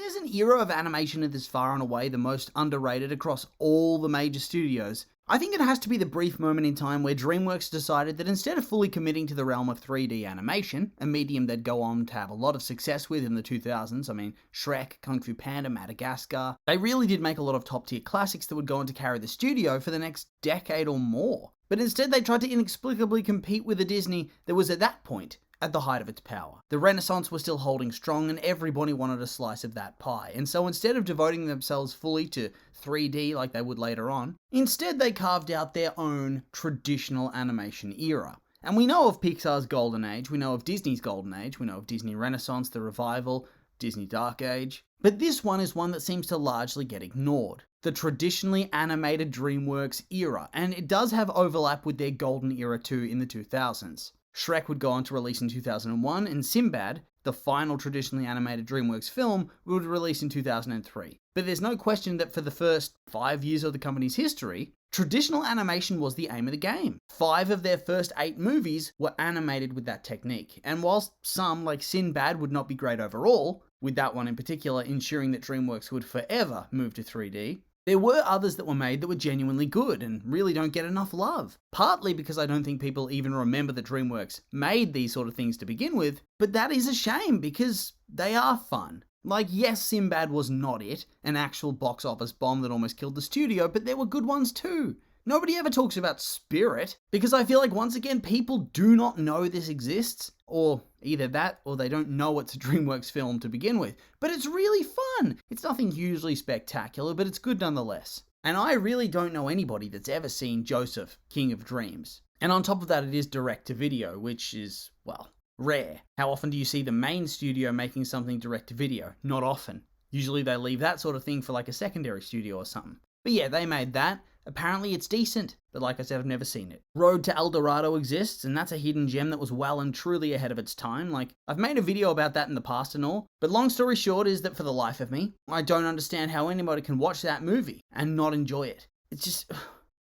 there's an era of animation that is far and away the most underrated across all the major studios, I think it has to be the brief moment in time where Dreamworks decided that instead of fully committing to the realm of 3D animation, a medium they'd go on to have a lot of success with in the 2000s, I mean, Shrek, Kung Fu Panda, Madagascar, they really did make a lot of top-tier classics that would go on to carry the studio for the next decade or more. But instead they tried to inexplicably compete with a Disney that was at that point at the height of its power. The Renaissance was still holding strong and everybody wanted a slice of that pie. And so instead of devoting themselves fully to 3D like they would later on, instead they carved out their own traditional animation era. And we know of Pixar's golden age, we know of Disney's golden age, we know of Disney Renaissance, the revival, Disney Dark Age. But this one is one that seems to largely get ignored. The traditionally animated Dreamworks era, and it does have overlap with their golden era too in the 2000s. Shrek would go on to release in 2001, and Sinbad, the final traditionally animated Dreamworks film, would release in 2003. But there's no question that for the first 5 years of the company's history, traditional animation was the aim of the game. 5 of their first 8 movies were animated with that technique, and whilst some, like Sinbad, would not be great overall, with that one in particular ensuring that Dreamworks would forever move to 3D, there were others that were made that were genuinely good and really don't get enough love. Partly because I don't think people even remember that Dreamworks made these sort of things to begin with, but that is a shame because they are fun. Like, yes, Sinbad was not it, an actual box office bomb that almost killed the studio, but there were good ones too. Nobody ever talks about Spirit, because I feel like once again people do not know this exists, or either that or they don't know it's a Dreamworks film to begin with. But it's really fun! It's nothing hugely spectacular, but it's good nonetheless. And I really don't know anybody that's ever seen Joseph, King of Dreams. And on top of that, it is direct to video, which is, well, rare. How often do you see the main studio making something direct to video? Not often. Usually they leave that sort of thing for like a secondary studio or something. But yeah, they made that. Apparently it's decent, but like I said, I've never seen it. Road to El Dorado exists, and that's a hidden gem that was well and truly ahead of its time. Like, I've made a video about that in the past and all, but long story short is that for the life of me, I don't understand how anybody can watch that movie and not enjoy it. It's just,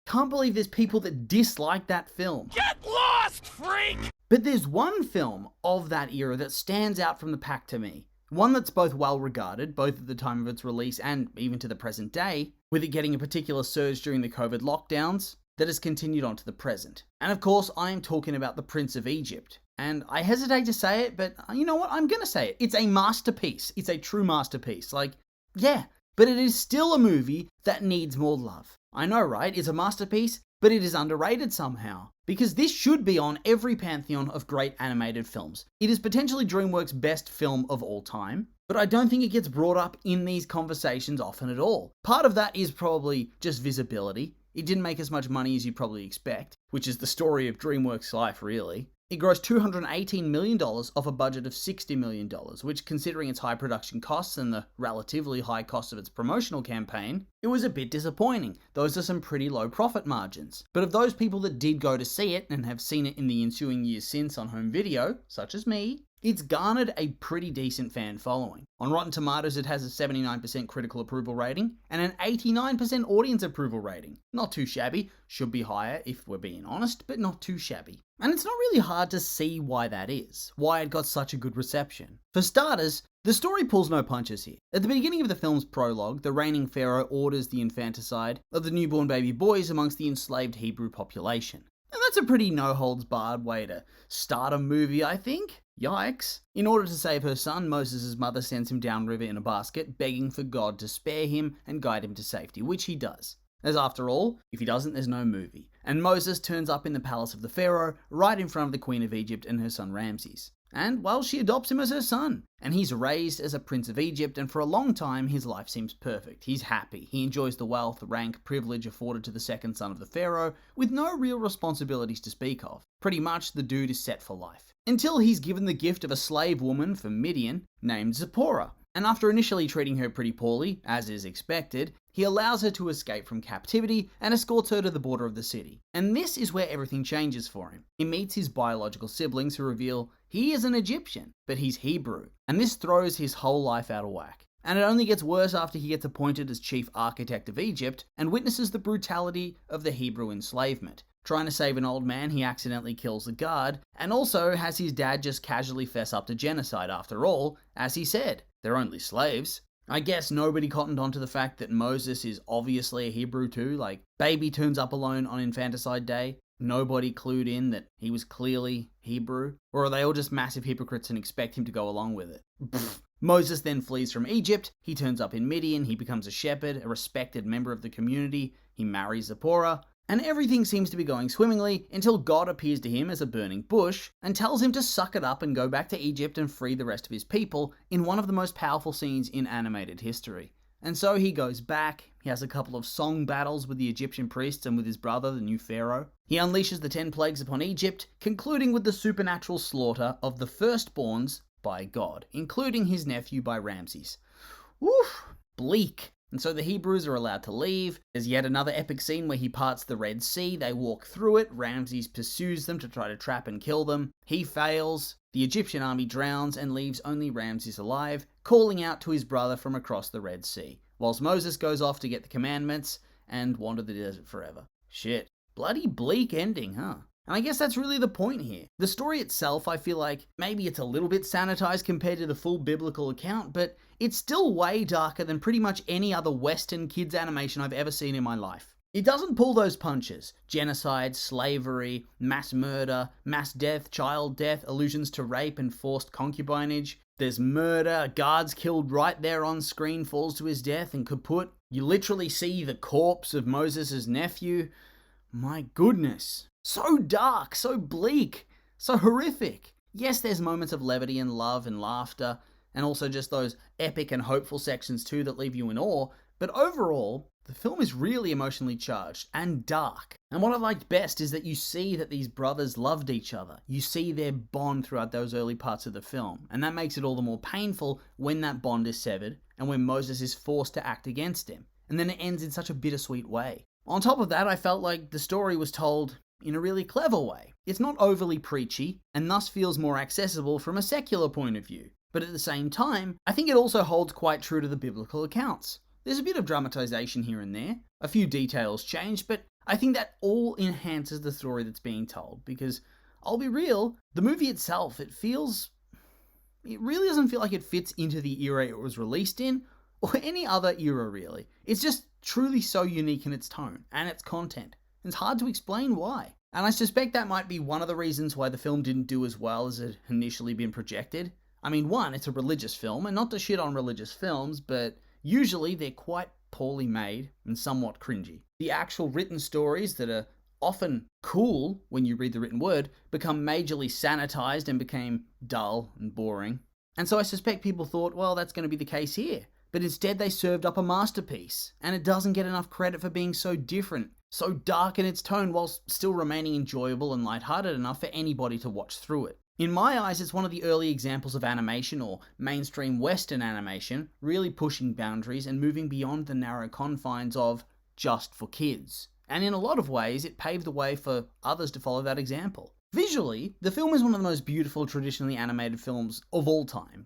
can't believe there's people that dislike that film. Get lost, freak! But there's one film of that era that stands out from the pack to me. One that's both well regarded, both at the time of its release and even to the present day, with it getting a particular surge during the COVID lockdowns, that has continued on to the present. And of course, I am talking about The Prince of Egypt. And I hesitate to say it, but you know what, I'm gonna say it. It's a masterpiece. It's a true masterpiece. Like, yeah, but it is still a movie that needs more love. I know, right? It's a masterpiece, but it is underrated somehow. Because this should be on every pantheon of great animated films. It is potentially DreamWorks' best film of all time, but I don't think it gets brought up in these conversations often at all. Part of that is probably just visibility. It didn't make as much money as you'd probably expect, which is the story of DreamWorks' life, really. It grossed $218 million off a budget of $60 million, which, considering its high production costs and the relatively high cost of its promotional campaign, it was a bit disappointing. Those are some pretty low profit margins. But of those people that did go to see it and have seen it in the ensuing years since on home video, such as me, it's garnered a pretty decent fan following. On Rotten Tomatoes, it has a 79% critical approval rating and an 89% audience approval rating. Not too shabby, should be higher if we're being honest, but not too shabby. And it's not really hard to see why that is, why it got such a good reception. For starters, the story pulls no punches here. At the beginning of the film's prologue, the reigning pharaoh orders the infanticide of the newborn baby boys amongst the enslaved Hebrew population. And that's a pretty no-holds-barred way to start a movie, I think. Yikes. In order to save her son, Moses' mother sends him downriver in a basket, begging for God to spare him and guide him to safety, which he does. As after all, if he doesn't, there's no movie. And Moses turns up in the palace of the pharaoh, right in front of the Queen of Egypt and her son Ramses. And, well, she adopts him as her son. And he's raised as a Prince of Egypt, and for a long time, his life seems perfect. He's happy. He enjoys the wealth, rank, privilege afforded to the second son of the pharaoh, with no real responsibilities to speak of. Pretty much, the dude is set for life. Until he's given the gift of a slave woman from Midian, named Zipporah. And after initially treating her pretty poorly, as is expected, he allows her to escape from captivity and escorts her to the border of the city. And this is where everything changes for him. He meets his biological siblings who reveal he is an Egyptian, but he's Hebrew. And this throws his whole life out of whack. And it only gets worse after he gets appointed as chief architect of Egypt and witnesses the brutality of the Hebrew enslavement. Trying to save an old man, he accidentally kills the guard, and also has his dad just casually fess up to genocide after all, as he said, they're only slaves. I guess nobody cottoned onto the fact that Moses is obviously a Hebrew too. Like, baby turns up alone on infanticide day. Nobody clued in that he was clearly Hebrew. Or are they all just massive hypocrites and expect him to go along with it? Moses then flees from Egypt. He turns up in Midian. He becomes a shepherd, a respected member of the community. He marries Zipporah. And everything seems to be going swimmingly until God appears to him as a burning bush and tells him to suck it up and go back to Egypt and free the rest of his people in one of the most powerful scenes in animated history. And so he goes back, he has a couple of song battles with the Egyptian priests and with his brother, the new pharaoh. He unleashes the 10 plagues upon Egypt, concluding with the supernatural slaughter of the firstborns by God, including his nephew by Ramses. Woof, bleak. And so the Hebrews are allowed to leave. There's yet another epic scene where he parts the Red Sea. They walk through it. Ramses pursues them to try to trap and kill them. He fails. The Egyptian army drowns and leaves only Ramses alive, calling out to his brother from across the Red Sea, whilst Moses goes off to get the commandments and wander the desert forever. Shit. Bloody bleak ending, huh? And I guess that's really the point here. The story itself, I feel like maybe it's a little bit sanitized compared to the full biblical account, but it's still way darker than pretty much any other Western kids animation I've ever seen in my life. It doesn't pull those punches. Genocide, slavery, mass murder, mass death, child death, allusions to rape and forced concubinage. There's murder, a guard's killed right there on screen, falls to his death and kaput. You literally see the corpse of Moses' nephew. My goodness. So dark, so bleak, so horrific. Yes, there's moments of levity and love and laughter, and also just those epic and hopeful sections too that leave you in awe, but overall, the film is really emotionally charged and dark. And what I liked best is that you see that these brothers loved each other. You see their bond throughout those early parts of the film, and that makes it all the more painful when that bond is severed and when Moses is forced to act against him. And then it ends in such a bittersweet way. On top of that, I felt like the story was told in a really clever way. It's not overly preachy, and thus feels more accessible from a secular point of view. But at the same time, I think it also holds quite true to the biblical accounts. There's a bit of dramatization here and there, a few details changed, but I think that all enhances the story that's being told, because I'll be real, the movie itself, it really doesn't feel like it fits into the era it was released in, or any other era really. It's just truly so unique in its tone and its content. It's hard to explain why. And I suspect that might be one of the reasons why the film didn't do as well as it had initially been projected. I mean, one, it's a religious film, and not to shit on religious films, but usually they're quite poorly made and somewhat cringy. The actual written stories that are often cool when you read the written word become majorly sanitized and became dull and boring. And so I suspect people thought, well, that's going to be the case here. But instead they served up a masterpiece, and it doesn't get enough credit for being so different, so dark in its tone whilst still remaining enjoyable and lighthearted enough for anybody to watch through it. In my eyes, it's one of the early examples of animation, or mainstream Western animation, really pushing boundaries and moving beyond the narrow confines of just for kids. And in a lot of ways, it paved the way for others to follow that example. Visually, the film is one of the most beautiful traditionally animated films of all time.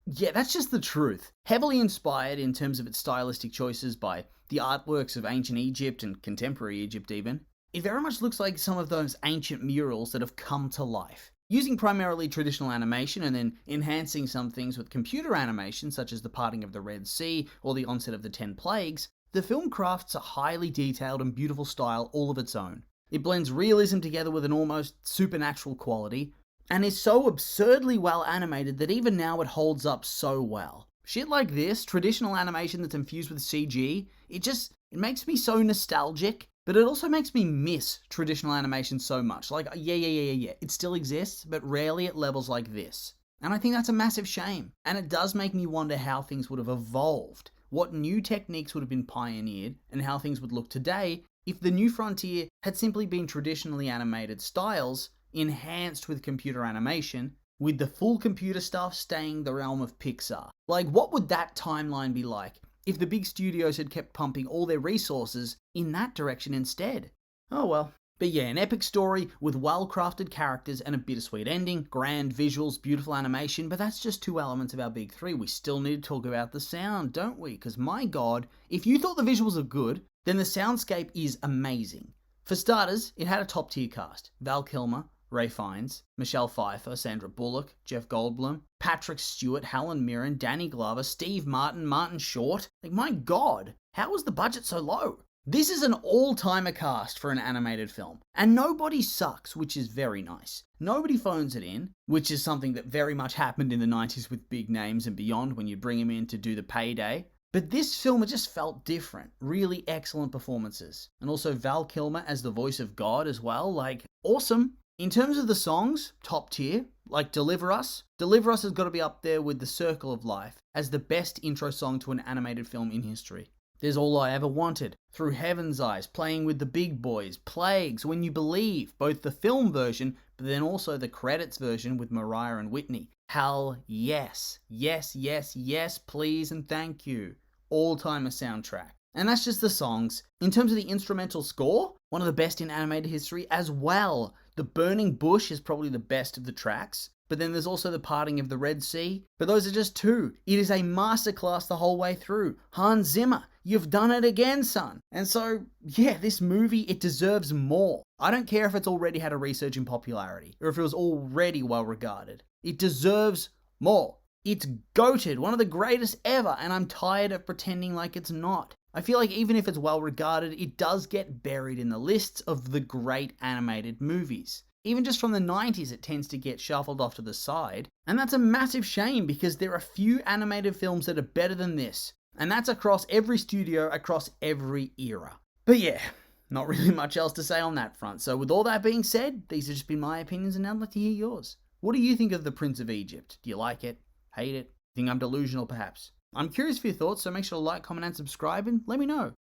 Yeah, that's just the truth. Heavily inspired in terms of its stylistic choices by the artworks of ancient Egypt and contemporary Egypt even. It very much looks like some of those ancient murals that have come to life. Using primarily traditional animation and then enhancing some things with computer animation, such as the parting of the Red Sea or the onset of the 10 plagues, the film crafts a highly detailed and beautiful style all of its own. It blends realism together with an almost supernatural quality, and is so absurdly well animated that even now it holds up so well. Shit like this, traditional animation that's infused with CG, it makes me so nostalgic, but it also makes me miss traditional animation so much. Like, yeah, it still exists, but rarely at levels like this. And I think that's a massive shame. And it does make me wonder how things would have evolved, what new techniques would have been pioneered, and how things would look today if the new frontier had simply been traditionally animated styles enhanced with computer animation, with the full computer stuff staying the realm of Pixar. Like, what would that timeline be like if the big studios had kept pumping all their resources in that direction instead? Oh well. But yeah, an epic story with well-crafted characters and a bittersweet ending, grand visuals, beautiful animation, but that's just two elements of our big three. We still need to talk about the sound, don't we? Because my god, if you thought the visuals are good, then the soundscape is amazing. For starters, it had a top-tier cast. Val Kilmer, Ray Fiennes, Michelle Pfeiffer, Sandra Bullock, Jeff Goldblum. Patrick Stewart, Helen Mirren, Danny Glover, Steve Martin, Martin Short. Like, my god, how was the budget so low? This is an all-timer cast for an animated film, and nobody sucks, which is very nice. Nobody phones it in, which is something that very much happened in the 90s with big names and beyond when you bring them in to do the payday. But this film, it just felt different. Really excellent performances. And also Val Kilmer as the voice of God as well, like, awesome. In terms of the songs, top tier, like Deliver Us. Deliver Us has got to be up there with The Circle of Life as the best intro song to an animated film in history. There's All I Ever Wanted, Through Heaven's Eyes, Playing with the Big Boys, Plagues, When You Believe, both the film version, but then also the credits version with Mariah and Whitney. Hell yes. Yes, yes, yes, please and thank you. All-timer soundtrack. And that's just the songs. In terms of the instrumental score, one of the best in animated history as well. The Burning Bush is probably the best of the tracks. But then there's also The Parting of the Red Sea. But those are just two. It is a masterclass the whole way through. Hans Zimmer, you've done it again, son. And so, yeah, this movie, it deserves more. I don't care if it's already had a resurgence in popularity, or if it was already well regarded. It deserves more. It's goated, one of the greatest ever, and I'm tired of pretending like it's not. I feel like even if it's well regarded, it does get buried in the lists of the great animated movies. Even just from the 90s, it tends to get shuffled off to the side. And that's a massive shame because there are few animated films that are better than this. And that's across every studio, across every era. But yeah, not really much else to say on that front. So with all that being said, these have just been my opinions and I'd like to hear yours. What do you think of The Prince of Egypt? Do you like it? Hate it? Think I'm delusional perhaps? I'm curious for your thoughts, so make sure to like, comment and subscribe and let me know.